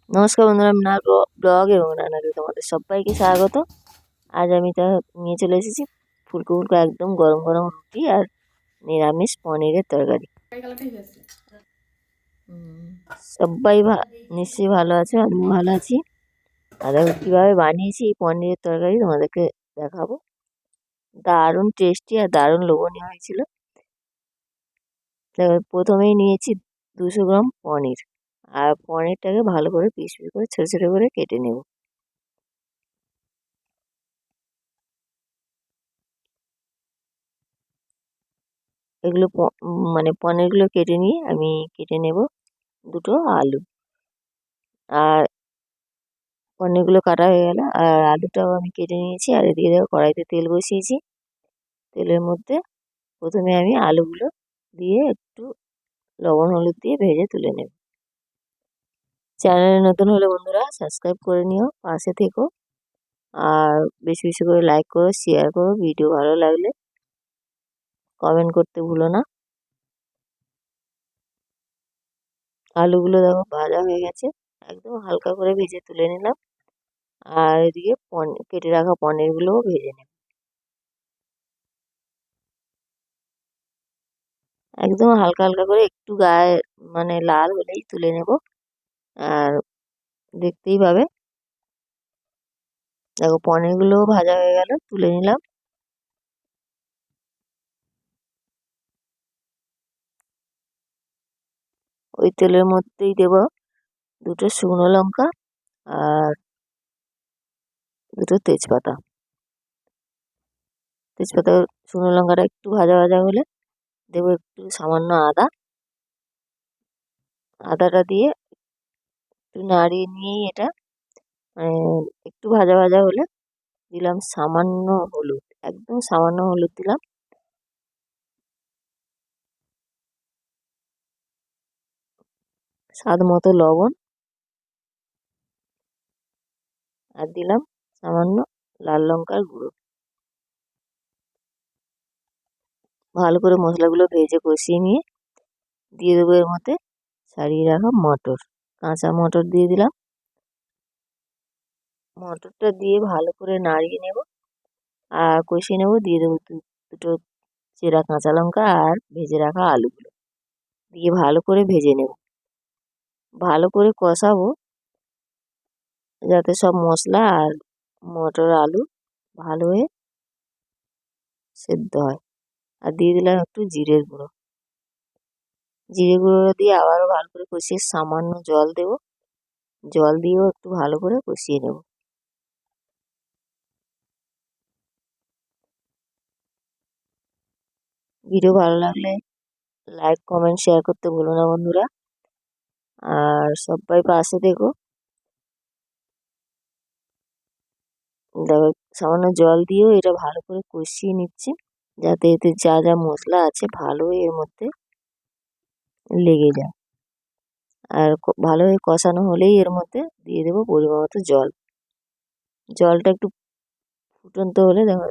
নমস্কার বন্ধুরা, নাগ ব্লগ এবং রান্নাতে তোমাদের সবাইকে স্বাগত। আজ আমি নিয়ে চলে এসেছি ফুলকো ফুলকো একদম গরম গরম রুটি আর নিরামিষ পনিরের তরকারি। সবাই নিশ্চয়ই ভালো আছে, আমিও ভালো আছি। আর দেখো কীভাবে বানিয়েছি এই পনিরের তরকারি তোমাদেরকে দেখাবো। দারুণ টেস্টি আর দারুণ লোভনীয় হয়েছিল। প্রথমেই নিয়েছি 200 গ্রাম পনির, আর পনিরটাকে ভালো করে পিস পিস করে ছোটো ছোটো করে কেটে নেব। এগুলো মানে পনিরগুলো কেটে নিয়ে আমি কেটে নেব 2টো আলু। আর পনিরগুলো কাটা হয়ে গেল, আর আলুটাও আমি কেটে নিয়েছি। আর এদিকে দেখো কড়াইতে তেল বসিয়েছি। তেলের মধ্যে প্রথমে আমি আলুগুলো দিয়ে একটু লবণ হলুদ দিয়ে ভেজে তুলে নেব। চ্যানেলে নতুন হলে বন্ধুরা সাবস্ক্রাইব করে নিও, পাশে থেকো। আর বেশি বেশি করে লাইক করো, শেয়ার করো। ভিডিও ভালো লাগলে কমেন্ট করতে ভুলো না। আলুগুলো দেখো ভাজা হয়ে গেছে, একদম হালকা করে ভেজে তুলে নিলাম। আর এদিকে কেটে রাখা পনিরগুলোও ভেজে নেব, একদম হালকা হালকা করে, একটু গায়ে মানে লাল হলেই তুলে নেব। আর দেখতেই পাবে দেখো পনিরগুলোও ভাজা হয়ে গেল, তুলে নিলাম। ওই তেলের মধ্যেই দেব 2টো শুকনো লঙ্কা আর 2টো তেজপাতা। শুকনো লঙ্কাটা একটু ভাজা ভাজা হলে দেবো একটু সামান্য আদা। আদাটা দিয়ে একটু নাড়িয়ে নিয়েই এটা মানে একটু ভাজা ভাজা হলে দিলাম সামান্য হলুদ, একদম সামান্য হলুদ দিলাম। স্বাদ মতো লবণ, আর দিলাম সামান্য লাল লঙ্কার গুঁড়ো। ভালো করে মশলাগুলো ভেজে কষিয়ে নিয়ে দিয়ে দেবো এর মধ্যে ছাড়িয়ে রাখা মটর, কাঁচা মটর দিয়ে দিলাম। মটরটা দিয়ে ভালো করে নাড়িয়ে নেব আর কষিয়ে নেব। দিয়ে দেবো 2টো চেরা কাঁচা লঙ্কা আর ভেজে রাখা আলুগুলো দিয়ে ভালো করে ভেজে নেব। ভালো করে কষাবো যাতে সব মশলা আর মটর আলু ভালো হয়ে সেদ্ধ হয়। আর দিয়ে দিলাম একটু জিরের গুঁড়ো। জিরে গুঁড়ো দিয়ে আবারও ভালো করে কষিয়ে সামান্য জল দেব। জল দিয়েও একটু ভালো করে কষিয়ে নেব। ভিডিও ভালো লাগলে লাইক কমেন্ট শেয়ার করতে ভুলো না বন্ধুরা। আর সবাই পাশে থেকো। দেখো সামান্য জল দিয়েও এটা ভালো করে কষিয়ে নিচ্ছি, যাতে এতে যা যা মশলা আছে ভালো এর মধ্যে লেগে যায়। আর ভালোভাবে কষানো হলেই এর মধ্যে দিয়ে দেবো পরিমাণ মতো জল। জলটা একটু ফুটন্ত হলে দেখো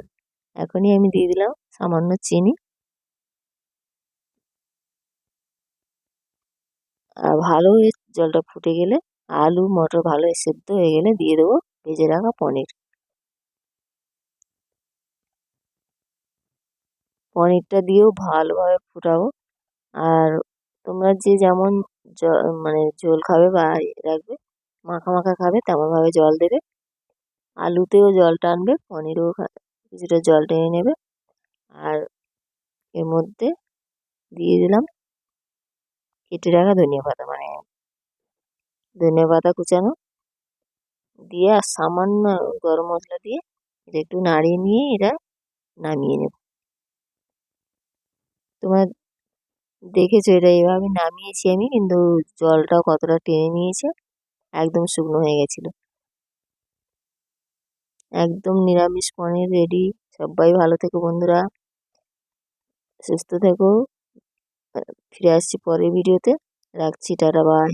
এখনই আমি দিয়ে দিলাম সামান্য চিনি। আর ভালো হয়ে জলটা ফুটে গেলে আলু মটর ভালো সেদ্ধ হয়ে গেলে দিয়ে দেবো ভেজে রাখা পনির। পনিরটা দিয়েও ভালোভাবে ফুটাবো। আর তোমরা যে যেমন মানে ঝোল খাবে বা রাখবে, মাখা মাখা খাবে তেমনভাবে জল দেবে। আলুতেও জল টানবে, পনিরেও কিছুটা জল টেনে নেবে। আর এর মধ্যে দিয়ে দিলাম কেটে রাখা ধনিয়া পাতা, মানে ধনিয়া পাতা কুচানো দিয়ে আর সামান্য গরম মশলা দিয়ে এটা একটু নাড়িয়ে নিয়ে এটা নামিয়ে নেব। তোমরা দেখেছো এটা এভাবে নামিয়েছি আমি, কিন্তু জলটাও কতটা টেনে নিয়েছে, একদম শুকনো হয়ে গেছিল। একদম নিরামিষ পনির রেডি। সবাই ভালো থেকো বন্ধুরা, সুস্থ থেকো। ফিরে আসছি পরের ভিডিওতে। রাখছি, টাটা বাই।